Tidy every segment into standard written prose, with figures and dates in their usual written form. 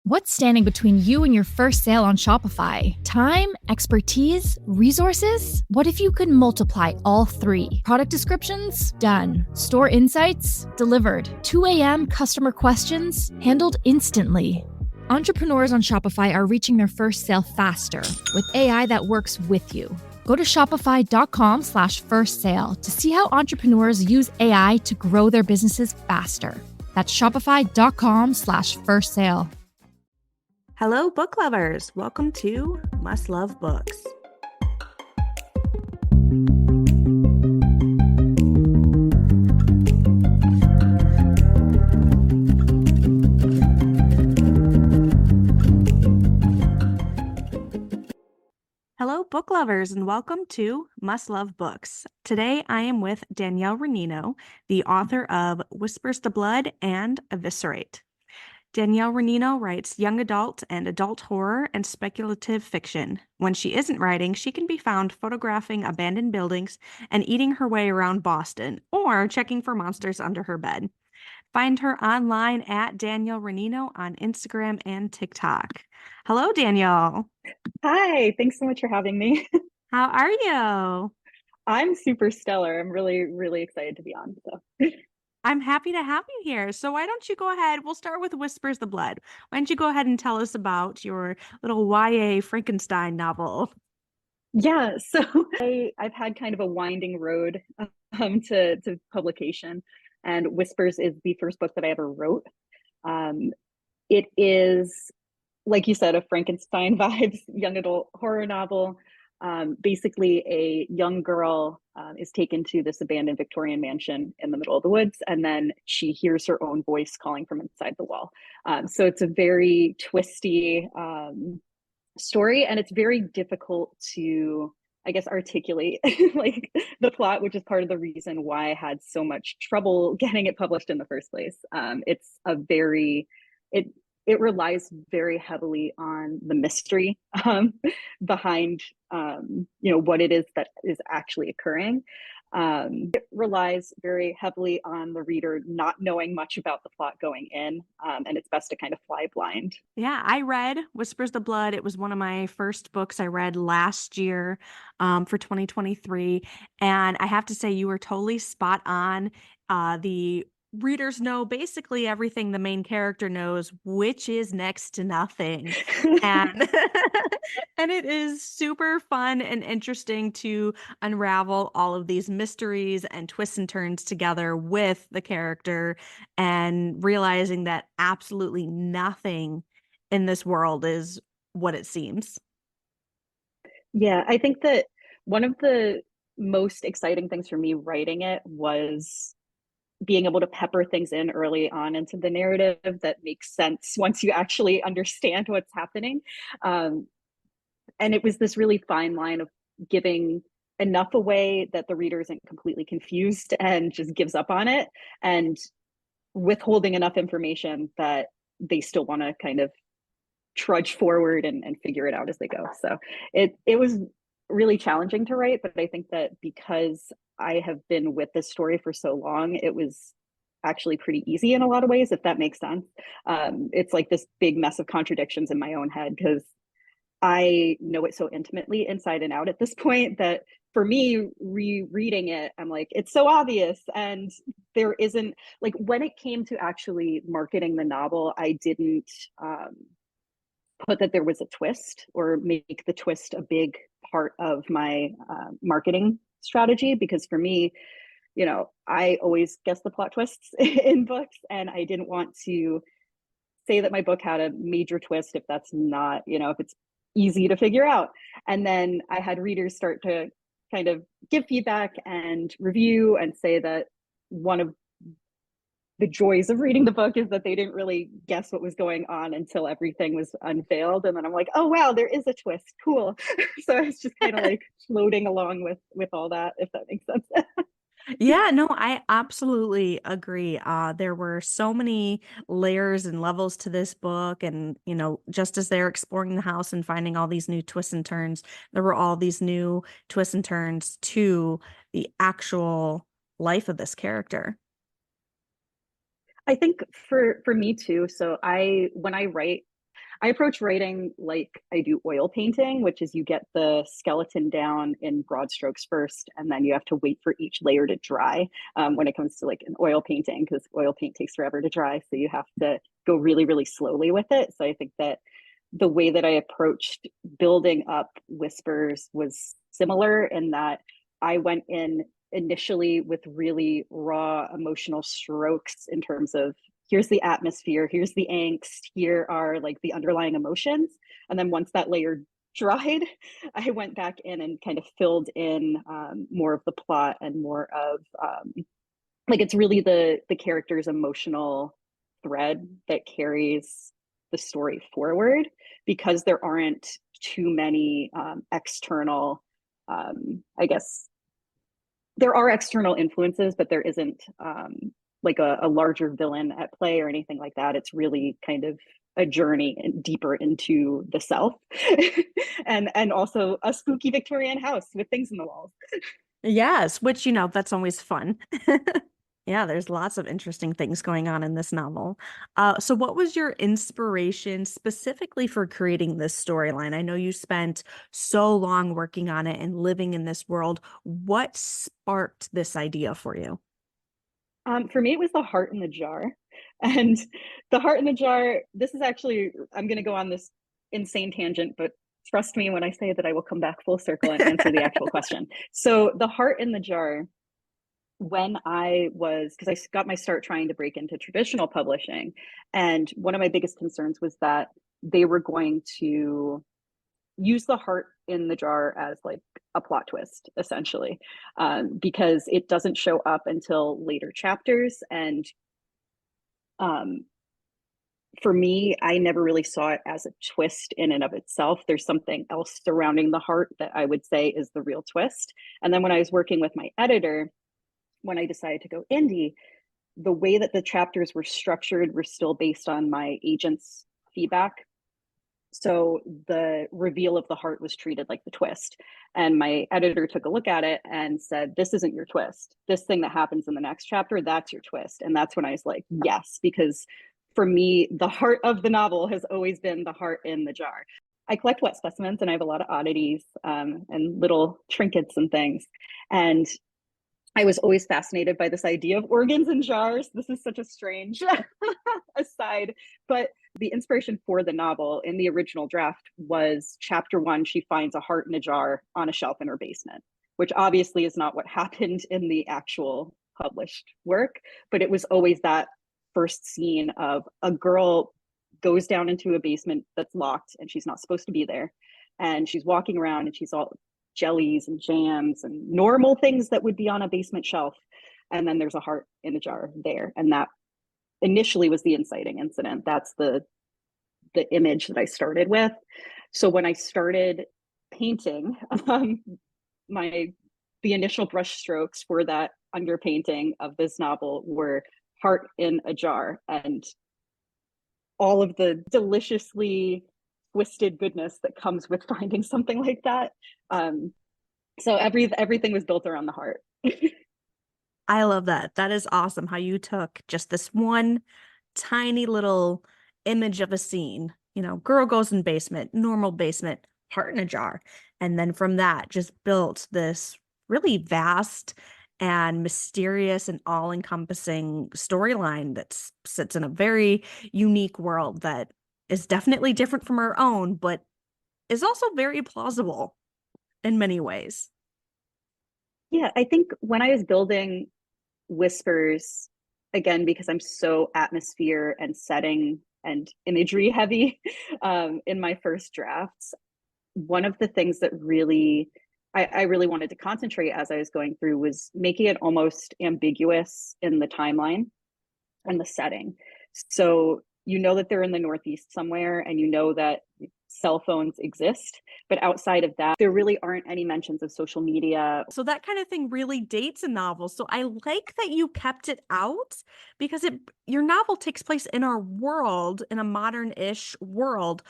What's standing between you and your first sale on Shopify? Time, expertise, resources? What if you could multiply all three? Product descriptions? Done. Store insights? Delivered. 2 a.m. customer questions? Handled instantly. Entrepreneurs on Shopify are reaching their first sale faster with AI that works with you. Go to shopify.com/first sale to see how entrepreneurs use AI to grow their businesses faster. That's shopify.com/first sale. Hello, book lovers. Welcome to Must Love Books. Hello, book lovers, and welcome to Must Love Books. Today, I am with Danielle Renino, the author of Whispers to Blood and Eviscerate. Danielle Renino writes young adult and adult horror and speculative fiction. When she isn't writing, she can be found photographing abandoned buildings and eating her way around Boston, or checking for monsters under her bed. Find her online at Danielle Renino on Instagram and TikTok. Hello, Danielle. Hi, thanks so much for having me. How are you? I'm super stellar. I'm really excited to be on. So I'm happy to have you here. So why don't you go ahead? We'll start with Whispers the Blood. Why don't you go ahead and tell us about your little YA Frankenstein novel? yeah, so I've had kind of a winding road to publication, and Whispers is the first book that I ever wrote. It is, like you said, a Frankenstein vibes young adult horror novel. Basically, a young girl is taken to this abandoned Victorian mansion in the middle of the woods, and then she hears her own voice calling from inside the wall. So it's a very twisty story, and it's very difficult to, I guess, articulate like the plot, which is part of the reason why I had so much trouble getting it published in the first place. It relies very heavily on the mystery behind what it is that is actually occurring. It relies very heavily on the reader not knowing much about the plot going in, and it's best to kind of fly blind. Yeah, I read Whispers the Blood. It was one of my first books I read last year for 2023. And I have to say, you were totally spot on. The readers know basically everything the main character knows, which is next to nothing. And and it is super fun and interesting to unravel all of these mysteries and twists and turns together with the character and realizing that absolutely nothing in this world is what it seems. Yeah, I think that one of the most exciting things for me writing it was being able to pepper things in early on into the narrative that makes sense once you actually understand what's happening. And it was this really fine line of giving enough away that the reader isn't completely confused and just gives up on it, and withholding enough information that they still want to kind of trudge forward and figure it out as they go. So it was really challenging to write, but I think that because I have been with this story for so long, it was actually pretty easy in a lot of ways, if that makes sense. It's like this big mess of contradictions in my own head because I know it so intimately inside and out at this point that for me, rereading it, I'm like, it's so obvious. And there isn't, like, when it came to actually marketing the novel, I didn't put that there was a twist or make the twist a big part of my marketing strategy, because for me, I always guess the plot twists in books, and I didn't want to say that my book had a major twist if that's not, if it's easy to figure out. And then I had readers start to kind of give feedback and review and say that one of the joys of reading the book is that they didn't really guess what was going on until everything was unveiled. And then I'm like, oh, wow, there is a twist. Cool. So I was just kind of like floating along with all that, if that makes sense. Yeah, no, I absolutely agree. There were so many layers and levels to this book. And, just as they're exploring the house and finding all these new twists and turns, there were all these new twists and turns to the actual life of this character. I think for me too. So when I write, I approach writing like I do oil painting, which is you get the skeleton down in broad strokes first, and then you have to wait for each layer to dry when it comes to like an oil painting, because oil paint takes forever to dry. So you have to go really, really slowly with it. So I think that the way that I approached building up Whispers was similar in that I went in initially with really raw emotional strokes in terms of here's the atmosphere, here's the angst, here are like the underlying emotions. And then once that layer dried, I went back in and kind of filled in more of the plot and more of like it's really the character's emotional thread that carries the story forward, because there aren't too many external I guess there are external influences, but there isn't like a larger villain at play or anything like that. It's really kind of a journey deeper into the self and also a spooky Victorian house with things in the walls. Yes, which, that's always fun. Yeah, there's lots of interesting things going on in this novel. So what was your inspiration specifically for creating this storyline? I know you spent so long working on it and living in this world. What sparked this idea for you? For me, it was the heart in the jar. And the heart in the jar, this is actually, I'm going to go on this insane tangent, but trust me when I say that I will come back full circle and answer the actual question. So the heart in the jar, when I was, because I got my start trying to break into traditional publishing, and one of my biggest concerns was that they were going to use the heart in the jar as like a plot twist, essentially, because it doesn't show up until later chapters. And for me, I never really saw it as a twist in and of itself. There's something else surrounding the heart that I would say is the real twist. And then when I was working with my editor, when I decided to go indie, the way that the chapters were structured were still based on my agent's feedback. So the reveal of the heart was treated like the twist. And my editor took a look at it and said, this isn't your twist. This thing that happens in the next chapter, that's your twist. And that's when I was like, yes, because for me, the heart of the novel has always been the heart in the jar. I collect wet specimens and I have a lot of oddities and little trinkets and things. And I was always fascinated by this idea of organs in jars. This is such a strange aside, but the inspiration for the novel in the original draft was chapter 1. She finds a heart in a jar on a shelf in her basement, which obviously is not what happened in the actual published work, but it was always that first scene of a girl goes down into a basement that's locked and she's not supposed to be there. And she's walking around and she's all jellies and jams and normal things that would be on a basement shelf. And then there's a heart in a jar there. And that initially was the inciting incident. That's the image that I started with. So when I started painting, the initial brush strokes for that underpainting of this novel were heart in a jar, and all of the deliciously twisted goodness that comes with finding something like that. So everything was built around the heart. I love that. That is awesome how you took just this one tiny little image of a scene, girl goes in basement, normal basement, heart in a jar. And then from that just built this really vast and mysterious and all-encompassing storyline that sits in a very unique world that is definitely different from our own, but is also very plausible in many ways. Yeah, I think when I was building Whispers, again, because I'm so atmosphere and setting and imagery heavy in my first drafts, one of the things that I really wanted to concentrate as I was going through was making it almost ambiguous in the timeline and the setting. So you know that they're in the Northeast somewhere, and you know that cell phones exist, but outside of that, there really aren't any mentions of social media. So that kind of thing really dates a novel. So I like that you kept it out, because your novel takes place in our world, in a modern-ish world,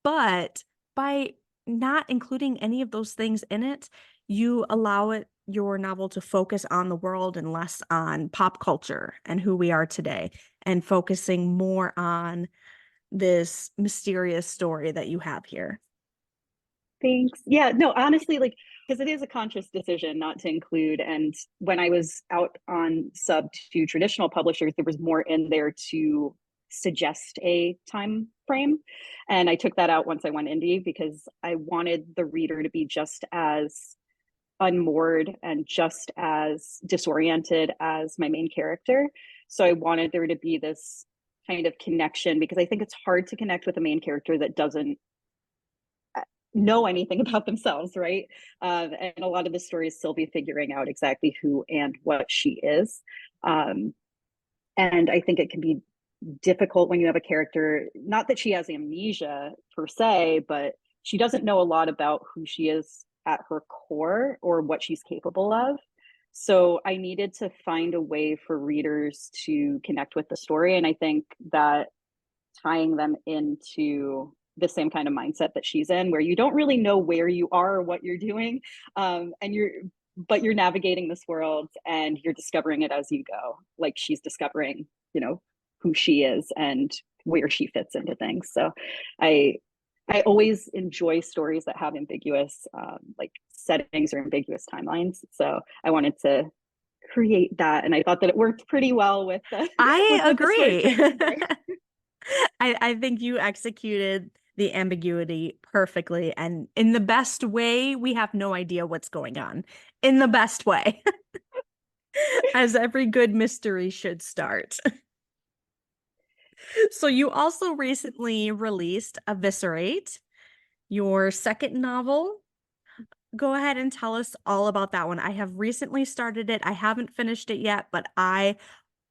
but by not including any of those things in it, you allow your novel to focus on the world and less on pop culture and who we are today, and focusing more on this mysterious story that you have here. Thanks. Yeah, no, honestly, like, because it is a conscious decision not to include. And when I was out on sub to traditional publishers, there was more in there to suggest a time frame. And I took that out once I went indie because I wanted the reader to be just as unmoored and just as disoriented as my main character. So I wanted there to be this kind of connection, because I think it's hard to connect with a main character that doesn't know anything about themselves, right? And a lot of the story is Sylvie figuring out exactly who and what she is. And I think it can be difficult when you have a character, not that she has amnesia per se, but she doesn't know a lot about who she is at her core or what she's capable of. So I needed to find a way for readers to connect with the story. And I think that tying them into the same kind of mindset that she's in, where you don't really know where you are or what you're doing, and you're navigating this world and you're discovering it as you go, like she's discovering, who she is and where she fits into things. So I always enjoy stories that have ambiguous like settings or ambiguous timelines. So I wanted to create that, and I thought that it worked pretty well with I with the story agree. today. I think you executed the ambiguity perfectly, and in the best way. We have no idea what's going on. In the best way. As every good mystery should start. So you also recently released Eviscerate, your second novel. Go ahead and tell us all about that one. I have recently started it. I haven't finished it yet, but I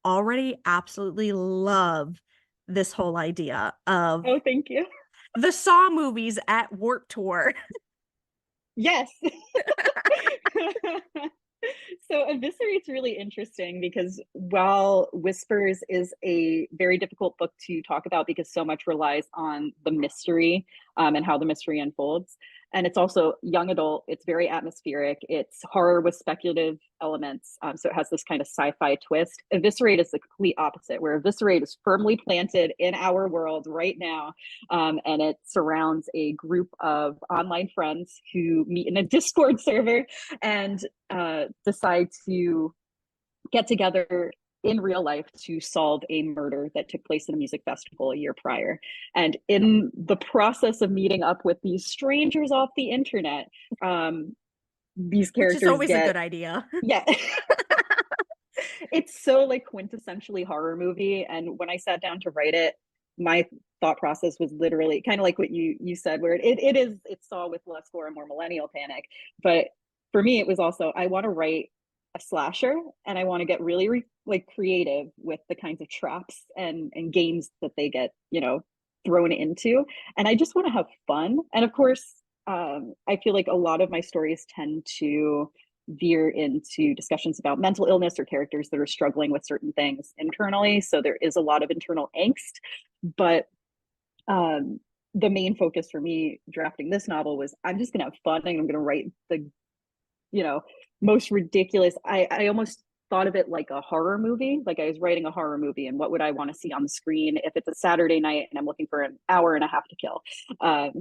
already absolutely love this whole idea of Oh, thank you. the Saw movies at Warped Tour. Yes. So Eviscerate's really interesting because while Whispers is a very difficult book to talk about because so much relies on the mystery and how the mystery unfolds, and it's also young adult, it's very atmospheric, it's horror with speculative elements, so it has this kind of sci-fi twist. Eviscerate is the complete opposite, where Eviscerate is firmly planted in our world right now, and it surrounds a group of online friends who meet in a Discord server and decide to get together in real life to solve a murder that took place in a music festival a year prior. And in the process of meeting up with these strangers off the internet, these characters Which is always a good idea. Yeah. It's so like quintessentially horror movie. And when I sat down to write it, my thought process was literally kind of like what you said, where it's Saw with less gore and more millennial panic. But for me, it was also, I want to write a slasher, and I want to get really like creative with the kinds of traps and games that they get, thrown into. And I just want to have fun. And of course, I feel like a lot of my stories tend to veer into discussions about mental illness or characters that are struggling with certain things internally. So there is a lot of internal angst, but the main focus for me drafting this novel was, I'm just gonna have fun and I'm gonna write the most ridiculous. I almost thought of it like a horror movie, like I was writing a horror movie, and what would I want to see on the screen if it's a Saturday night and I'm looking for an hour and a half to kill.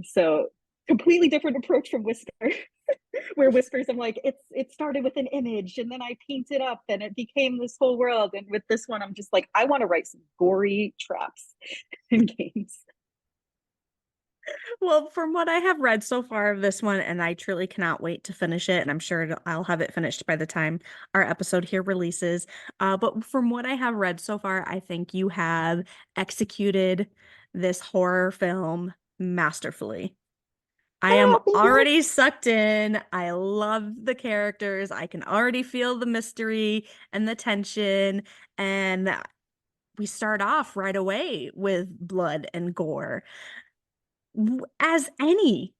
So completely different approach from Whisper. Where Whispers, I'm like, it started with an image and then I paint it up and it became this whole world. And with this one, I'm just like, I want to write some gory traps in games. Well, from what I have read so far of this one, and I truly cannot wait to finish it, and I'm sure I'll have it finished by the time our episode here releases. But from what I have read so far, I think you have executed this horror film masterfully. I am already sucked in. I love the characters. I can already feel the mystery and the tension. And we start off right away with blood and gore, as any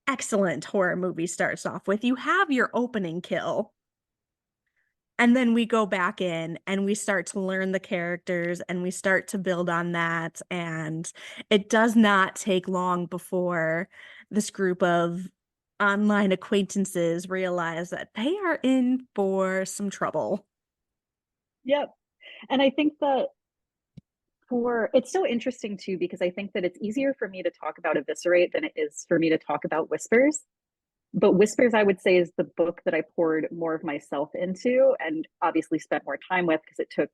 excellent horror movie starts off with. You have your opening kill. And then we go back in and we start to learn the characters and we start to build on that. And it does not take long before this group of online acquaintances realize that they are in for some trouble. Yep. And I think that It's so interesting too, because I think that it's easier for me to talk about Eviscerate than it is for me to talk about Whispers. But Whispers, I would say, is the book that I poured more of myself into and obviously spent more time with, because it took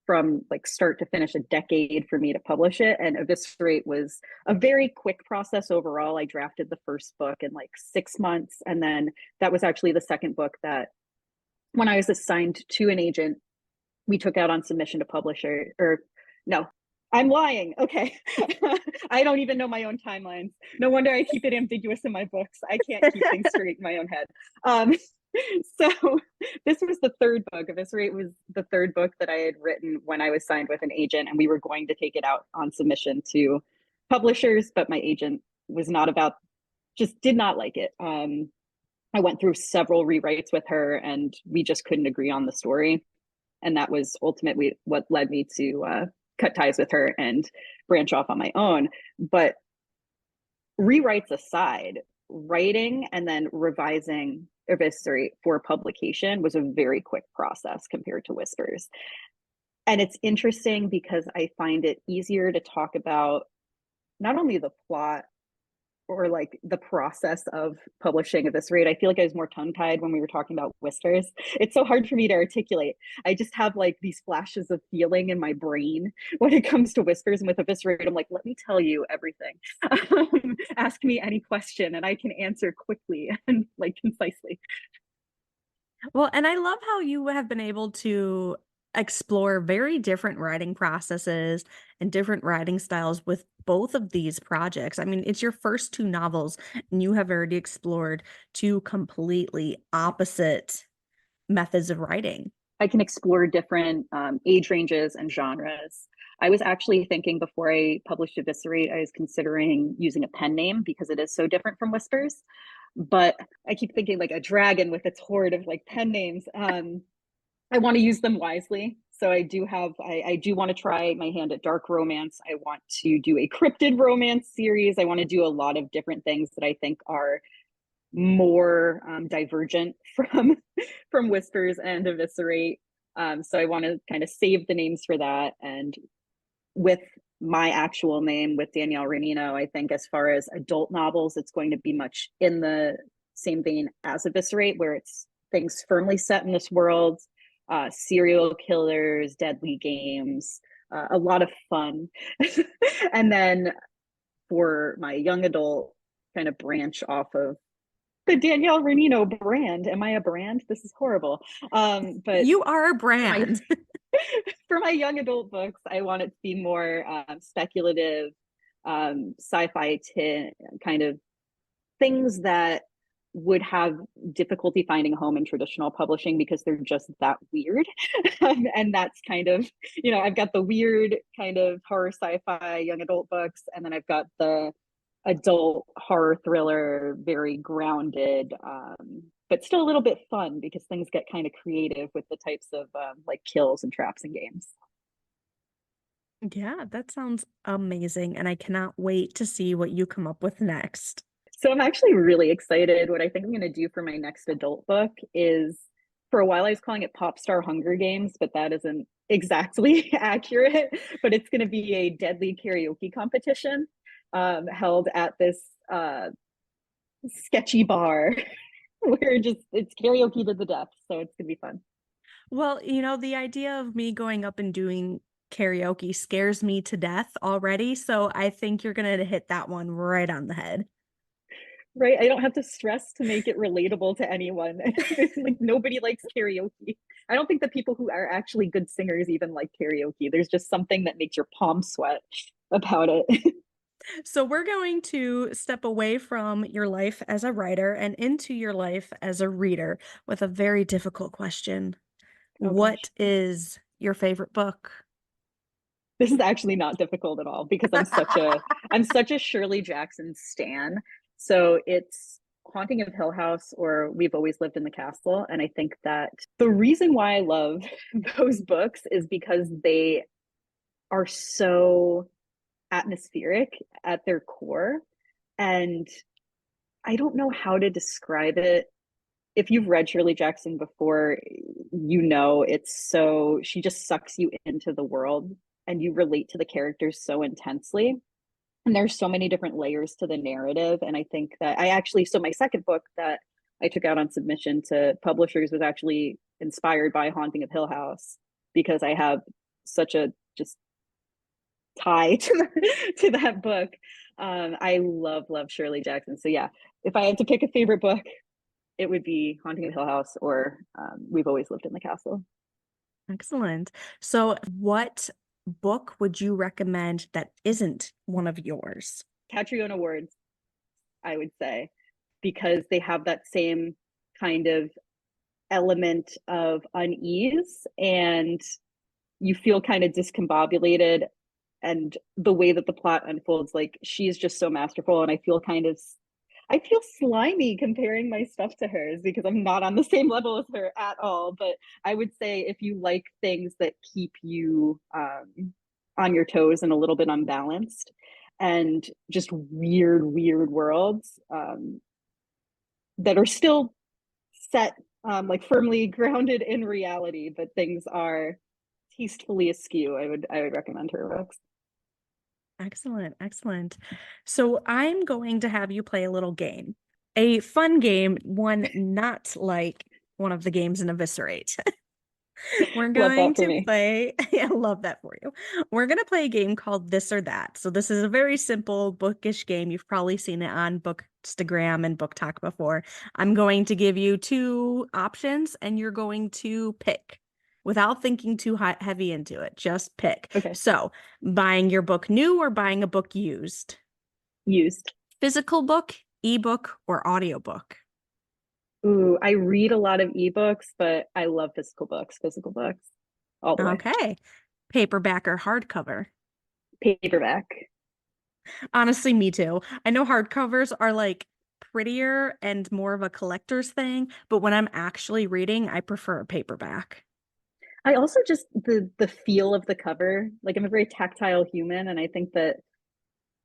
from like start to finish a decade for me to publish it. And Eviscerate was a very quick process overall. I drafted the first book in like 6 months. And then that was actually the second book that, when I was assigned to an agent, we took out on submission to publisher, or no, I'm lying. Okay. I don't even know my own timelines. No wonder I keep it ambiguous in my books. I can't keep things straight in my own head. So this was the third book. Eviscerate was the third book that I had written when I was signed with an agent, and we were going to take it out on submission to publishers, but my agent was not about, just did not like it. I went through several rewrites with her and we just couldn't agree on the story. And that was ultimately what led me to cut ties with her and branch off on my own. But rewrites aside, writing and then revising Eviscerate for publication was a very quick process compared to Whispers. And it's interesting because I find it easier to talk about not only the plot or like the process of publishing Eviscerate. I feel like I was more tongue-tied when we were talking about Whispers. It's so hard for me to articulate. I just have like these flashes of feeling in my brain when it comes to Whispers. And with Eviscerate, I'm like, let me tell you everything. Ask me any question and I can answer quickly and like concisely. Well, and I love how you have been able to explore very different writing processes and different writing styles with both of these projects. I mean, it's your first two novels, and you have already explored two completely opposite methods of writing. I can explore different age ranges and genres. I was actually thinking before I published Eviscerate, I was considering using a pen name because it is so different from Whispers. But I keep thinking like a dragon with its horde of like pen names. I want to use them wisely. So I do want to try my hand at dark romance. I want to do a cryptid romance series. I want to do a lot of different things that I think are more divergent from Whispers and Eviscerate. So I want to kind of save the names for that. And with my actual name, with Danielle Renino, I think as far as adult novels, it's going to be much in the same vein as Eviscerate, where it's things firmly set in this world, serial killers, deadly games, a lot of fun. And then for my young adult, kind of branch off of the Danielle Renino brand. Am I a brand? This is horrible. But you are a brand. For my young adult books, I want it to be more speculative, sci-fi kind of things that would have difficulty finding a home in traditional publishing because they're just that weird. And that's kind of, I've got the weird kind of horror sci-fi young adult books, and then I've got the adult horror thriller, very grounded, but still a little bit fun because things get kind of creative with the types of like kills and traps and games. Yeah, that sounds amazing. And I cannot wait to see what you come up with next. So I'm actually really excited. What I think I'm going to do for my next adult book is, for a while I was calling it Pop Star Hunger Games, but that isn't exactly accurate. But it's going to be a deadly karaoke competition held at this sketchy bar where it's karaoke to the death. So it's going to be fun. Well, the idea of me going up and doing karaoke scares me to death already. So I think you're going to hit that one right on the head. Right. I don't have to stress to make it relatable to anyone. Like nobody likes karaoke. I don't think the people who are actually good singers even like karaoke. There's just something that makes your palms sweat about it. So we're going to step away from your life as a writer and into your life as a reader with a very difficult question. Oh, what gosh. is your favorite book? This is actually not difficult at all because I'm such a Shirley Jackson stan. So it's Haunting of Hill House or We've Always Lived in the Castle. And I think that the reason why I love those books is because they are so atmospheric at their core. And I don't know how to describe it. If you've read Shirley Jackson before, it's she just sucks you into the world and you relate to the characters so intensely. And there's so many different layers to the narrative. And I think that so my second book that I took out on submission to publishers was actually inspired by Haunting of Hill House, because I have such a just tie to that book. I love Shirley Jackson. So yeah, if I had to pick a favorite book, it would be Haunting of Hill House or We've Always Lived in the Castle. Excellent. So what book would you recommend that isn't one of yours? Catriona Ward's, I would say, because they have that same kind of element of unease, and you feel kind of discombobulated, and the way that the plot unfolds, like, she's just so masterful, and I feel slimy comparing my stuff to hers because I'm not on the same level as her at all. But I would say if you like things that keep you on your toes and a little bit unbalanced and just weird worlds that are still set like firmly grounded in reality, but things are tastefully askew, I would recommend her books. Excellent. So I'm going to have you play a little game, a fun game, one not like one of the games in Eviscerate. We're going to play, I love that for you. We're going to play a game called This or That. So this is a very simple bookish game. You've probably seen it on Bookstagram and Book Talk before. I'm going to give you two options and you're going to pick without thinking too heavy into it. Just pick. Okay. So buying your book new or buying a book used? Used. Physical book, ebook, or audiobook? Ooh, I read a lot of ebooks, but I love physical books. All the way. Okay. Paperback or hardcover? Paperback. Honestly, me too. I know hardcovers are like prettier and more of a collector's thing, but when I'm actually reading, I prefer a paperback. I also just the feel of the cover. Like, I'm a very tactile human, and I think that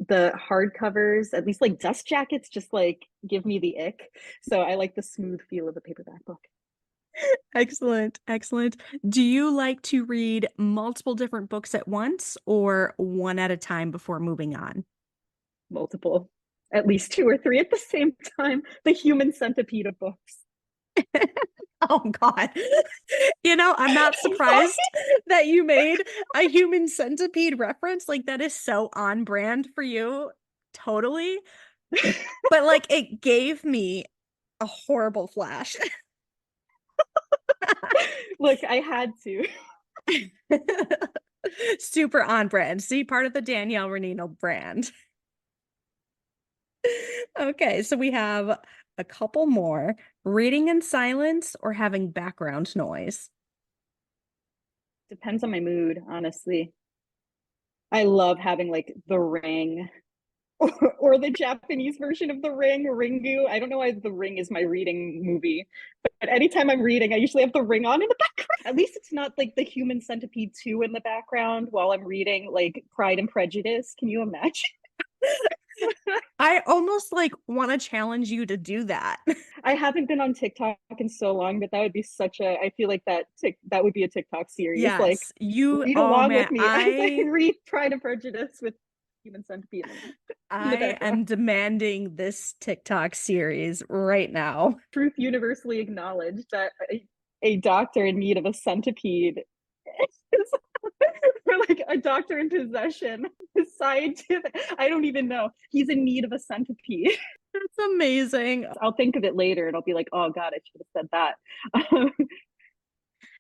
the hardcovers, at least like dust jackets, just like give me the ick. So I like the smooth feel of a paperback book. Excellent. Do you like to read multiple different books at once or one at a time before moving on? Multiple, at least 2 or 3 at the same time. The Human Centipede of books. Oh God. I'm not surprised that you made a Human Centipede reference. Like, that is so on brand for you. Totally. But like, it gave me a horrible flash. Look, I had to. Super on brand. See, part of the Danielle Renino brand. Okay, so we have a couple more. Reading in silence or having background noise? Depends on my mood, honestly. I love having like The Ring or the Japanese version of The Ring, Ringu. I don't know why The Ring is my reading movie, but anytime I'm reading, I usually have The Ring on in the background. At least it's not like the Human Centipede 2 in the background while I'm reading like Pride and Prejudice. Can you imagine? I almost like want to challenge you to do that. I haven't been on TikTok in so long, but that would be I feel like that would be a TikTok series. Yes, like, read along with me as I read Pride and Prejudice with Human Centipede. I am demanding this TikTok series right now. Truth universally acknowledged that a doctor in need of a centipede is or like a doctor in possession. Scientific. I don't even know. He's in need of a centipede. That's amazing. I'll think of it later and I'll be like, oh God, I should have said that.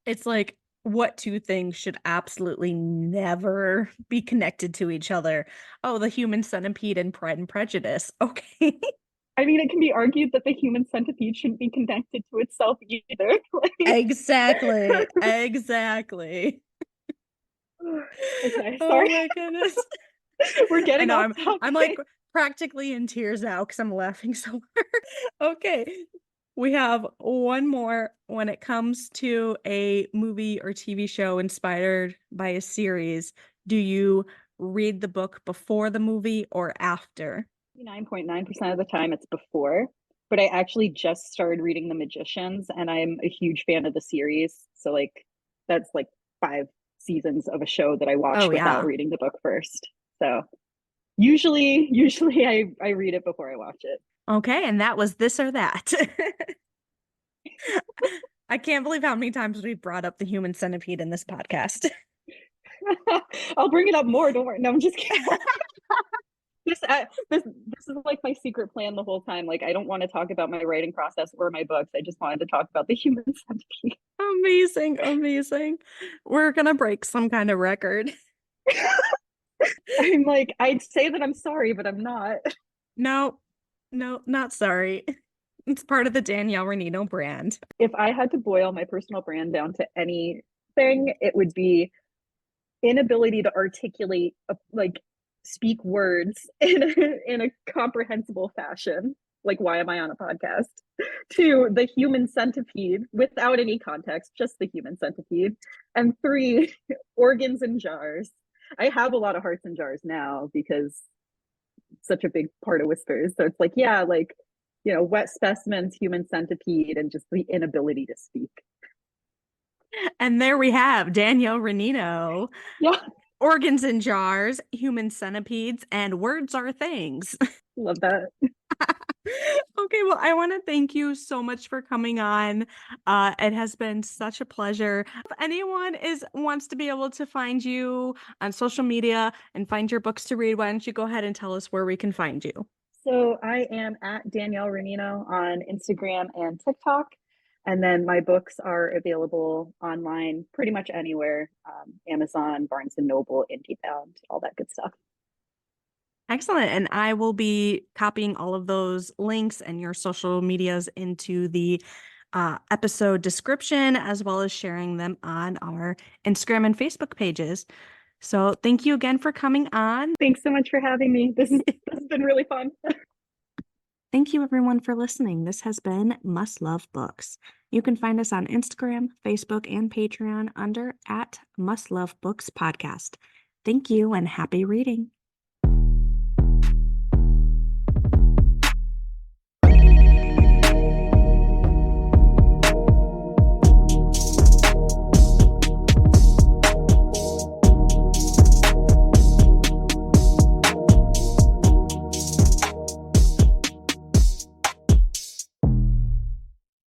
It's like, what two things should absolutely never be connected to each other? Oh, the Human Centipede and Pride and Prejudice. Okay. I mean, it can be argued that the Human Centipede shouldn't be connected to itself either. Exactly. Okay, sorry. Oh my goodness. We're getting off topic. I'm like practically in tears now because I'm laughing so hard. Okay. We have one more. When it comes to a movie or TV show inspired by a series, do you read the book before the movie or after? 9.9% of the time it's before, but I actually just started reading The Magicians and I'm a huge fan of the series. So like that's like 5-6 seasons of a show that I watch Oh, without yeah. reading the book first. So usually I read it before I watch it. Okay, and that was This or That. I can't believe how many times we've brought up the Human Centipede in this podcast. I'll bring it up more. Don't worry. No, I'm just kidding. This is like my secret plan the whole time. Like, I don't want to talk about my writing process or my books. I just wanted to talk about the Human Centipede. Amazing, amazing. We're gonna break some kind of record. I'm like, I'd say that I'm sorry, but I'm not. No, not sorry. It's part of the Danielle Renino brand. If I had to boil my personal brand down to anything, it would be inability to articulate, like, speak words in a comprehensible fashion. Like, why am I on a podcast? To the Human Centipede without any context, just the Human Centipede. And 3, organs in jars. I have a lot of hearts in jars now because it's such a big part of Whispers. So it's like, yeah, like, you know, wet specimens, Human Centipede, and just the inability to speak. And there we have Danielle Renino. Yeah. Organs in jars, human centipedes, and words are things. Love that. Okay, well, I want to thank you so much for coming on. It has been such a pleasure. If anyone wants to be able to find you on social media and find your books to read, why don't you go ahead and tell us where we can find you? So I am at Danielle Renino on Instagram and TikTok. And then my books are available online pretty much anywhere. Amazon, Barnes & Noble, IndieBound, all that good stuff. Excellent. And I will be copying all of those links and your social medias into the episode description, as well as sharing them on our Instagram and Facebook pages. So thank you again for coming on. Thanks so much for having me. This has been really fun. Thank you everyone for listening. This has been Must Love Books. You can find us on Instagram, Facebook, and Patreon under @MustLoveBooksPodcast. Thank you and happy reading.